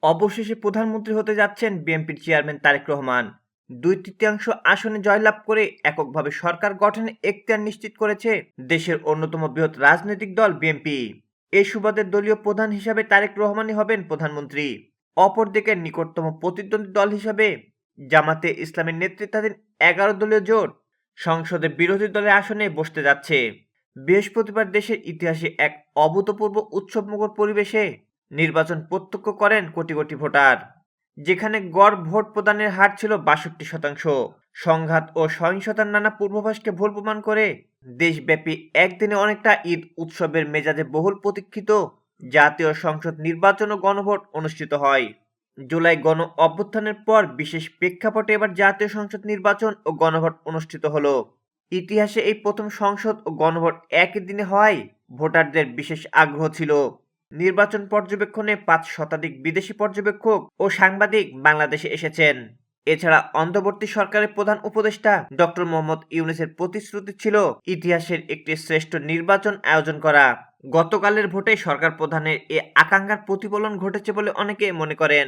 অবশেষে প্রধানমন্ত্রী হতে যাচ্ছেন বিএনপির চেয়ারম্যান তারেক রহমান। 2/3 আসনে জয়লাভ করে এককভাবে সরকার গঠনের এখতিয়ার নিশ্চিত করেছে দেশের অন্যতম বৃহৎ রাজনৈতিক দল বিএনপি। এই সুবাদে দলীয় প্রধান হিসাবে তারেক রহমানই হবেন প্রধানমন্ত্রী। অপরদিকে নিকটতম প্রতিদ্বন্দ্বী দল হিসাবে জামাতে ইসলামের নেতৃত্বাধীন 11 দলীয় জোট সংসদে বিরোধী দলের আসনে বসতে যাচ্ছে। বৃহস্পতিবার দেশের ইতিহাসে এক অভূতপূর্ব উৎসবমুখর পরিবেশে নির্বাচন প্রত্যক্ষ করেন কোটি কোটি ভোটার, যেখানে গড় ভোট প্রদানের হার ছিল 62%। সংঘাত ও সহিংসতার নানা পূর্বাভাসকে ভুল প্রমাণ করে দেশব্যাপী একদিনে অনেকটা ঈদ উৎসবের মেজাজে বহুল প্রতীক্ষিত জাতীয় সংসদ নির্বাচন ও গণভোট অনুষ্ঠিত হয়। জুলাই গণ অভ্যুত্থানের পর বিশেষ প্রেক্ষাপটে এবার জাতীয় সংসদ নির্বাচন ও গণভোট অনুষ্ঠিত হলো। ইতিহাসে এই প্রথম সংসদ ও গণভোট একই দিনে হওয়ায় ভোটারদের বিশেষ আগ্রহ ছিল। নির্বাচন পর্যবেক্ষণে 5 শতাধিক বিদেশি পর্যবেক্ষক ও সাংবাদিক বাংলাদেশে এসেছেন। এছাড়া অন্তর্বর্তী সরকারের প্রধান উপদেষ্টা ডক্টর মোহাম্মদ ইউনূসের প্রতিশ্রুতি ছিল ইতিহাসের একটি শ্রেষ্ঠ নির্বাচন আয়োজন করা। গতকালের ভোটে সরকার প্রধানের এ আকাঙ্ক্ষার প্রতিফলন ঘটেছে বলে অনেকে মনে করেন।